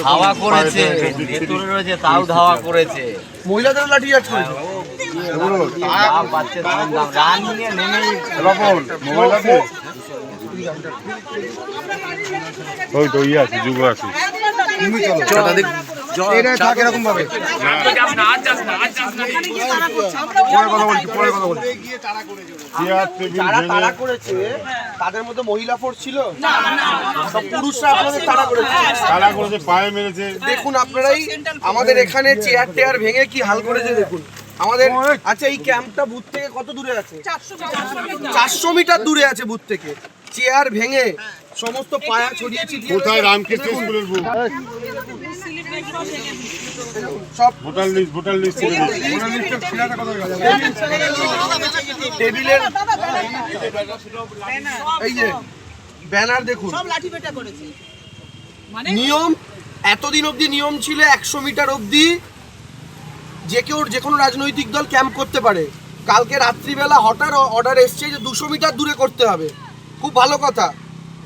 ধাওয়া করেছে, ভেতরে রয়েছে তাও ধাওয়া করেছে, মহিলাদের লাঠিচার্জ করেছে। ওই তো ইয়ে আছে, যুগ আছে। তাদের মধ্যে মহিলা ফোর্স ছিল, সব পুরুষরা আপনাদের তাড়া করেছে, পায়ে মেরেছে। দেখুন আপনারাই আমাদের এখানে চেয়ার টেয়ার ভেঙে কি হাল করেছে দেখুন আমাদের। আচ্ছা, এই ক্যাম্পটা বুথ থেকে কত দূরে আছে? 400 মিটার দূরে আছে বুথ থেকে। চেয়ার ভেঙে সমস্ত পায়া ছড়িয়ে ছিটিয়ে কোথায় রামকৃষ্ণ স্কুলের বুথ? সব ভোটার লিস্ট টেবিলের এই যে ব্যানার দেখুন। নিয়ম এতদিন অবধি নিয়ম ছিল 100 মিটার অবধি যে কেউ যে কোনো রাজনৈতিক দল ক্যাম্প করতে পারে। কালকে রাত্রিবেলা হঠাৎ অর্ডার এসছে যে 200 মিটার দূরে করতে হবে। খুব ভালো কথা।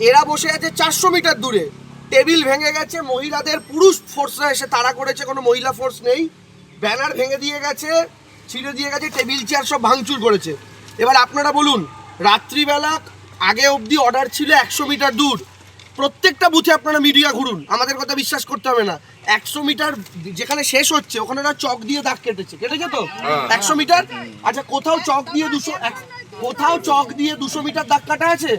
এরা বসে আছে 400 মিটার দূরে, টেবিল ভেঙে গেছে, মহিলাদের পুরুষ ফোর্সরা এসে তাড়া করেছে, কোনো মহিলা ফোর্স নেই। ব্যানার ভেঙে দিয়ে গেছে, ছিঁড়ে দিয়ে গেছে, টেবিল চেয়ার সব ভাঙচুর করেছে। এবার আপনারা বলুন, রাত্রিবেলা আগে অবধি অর্ডার ছিল 100 মিটার দূর। প্রত্যেকটা বুথে আপনারা মিডিয়া ঘুরুন, আমাদের কথা বিশ্বাস করতে হবে না। 100 মিটার যেখানে শেষ হচ্ছে ওখানে ওরা চক দিয়ে দাগ কেটেছে তো 100 মিটার। আচ্ছা, কোথাও চক দিয়ে 200 মিটার দাগ কাটা আছে?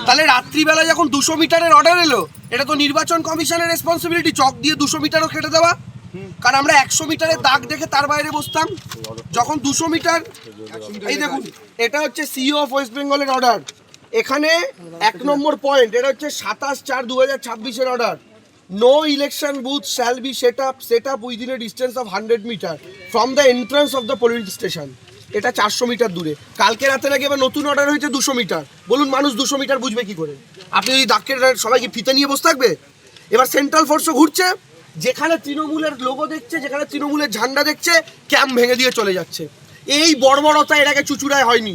তাহলে রাত্রিবেলা যখন 200 মিটারের অর্ডার এলো, এটা তো নির্বাচন কমিশনের রেসপন্সিবিলিটি চক দিয়ে 200 মিটারও কেটে দেওয়া। কারণ আমরা 100 মিটারের দাগ দেখে তার বাইরে বসতাম। যখন 200 মিটার, এই দেখুন এটা হচ্ছে সিইও অফ ওয়েস্ট বেঙ্গলের অর্ডার। এখানে 1 নম্বর পয়েন্ট, এটা হচ্ছে 27/4/2026-এর order. No election booth shall be set up within a distance of 100 metre from the entrance of the polling station. এটা 400 মিটার দূরে। কালকে রাতে নাকি এবার নতুন অর্ডার হয়েছে 200 মিটার। বলুন মানুষ 200 মিটার বুঝবে কি করে? আপনি যদি দাগ কেটে সবাইকে ফিতে নিয়ে বসে থাকবে? এবার সেন্ট্রাল ফোর্সও ঘুরছে, যেখানে তৃণমূলের লোগো দেখছে, যেখানে তৃণমূলের ঝান্ডা দেখছে, ক্যাম্প ভেঙে দিয়ে চলে যাচ্ছে। এই বর্বরতা এর আগে চুঁচুড়ায় হয়নি।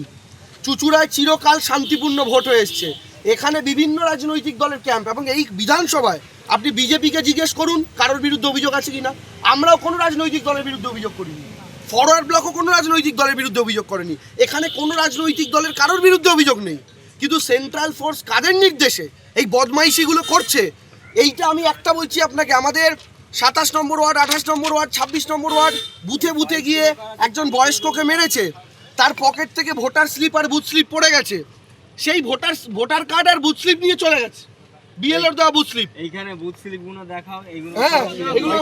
চুঁচুড়ায় চিরকাল শান্তিপূর্ণ ভোট হয়ে এসছে। এখানে বিভিন্ন রাজনৈতিক দলের ক্যাম্প, এবং এই বিধানসভায় আপনি বিজেপিকে জিজ্ঞেস করুন কারোর বিরুদ্ধে অভিযোগ আছে কিনা। আমরাও কোনো রাজনৈতিক দলের বিরুদ্ধে অভিযোগ করিনি, ফরওয়ার্ড ব্লকও কোনো রাজনৈতিক দলের বিরুদ্ধে অভিযোগ করেনি। এখানে কোনো রাজনৈতিক দলের কারোর বিরুদ্ধে অভিযোগ নেই, কিন্তু সেন্ট্রাল ফোর্স কাদের নির্দেশে এই বদমাইশিগুলো করছে, এইটা আমি একটা বলছি আপনাকে। আমাদের 27 নম্বর ওয়ার্ড, 28 নম্বর ওয়ার্ড, 26 নম্বর ওয়ার্ড বুথে বুথে গিয়ে একজন বয়স্ককে মেরেছে, তার পকেট থেকে ভোটার স্লিপ আর বুথ স্লিপ পড়ে গেছে। সেই ভোটার কার্ড আর বুথ স্লিপ নিয়ে চলে গেছে, বিএলওর দেওয়া বুথ স্লিপ। এইখানে বুথ স্লিপগুলো দেখাও, এইগুলো হ্যাঁ, এগুলো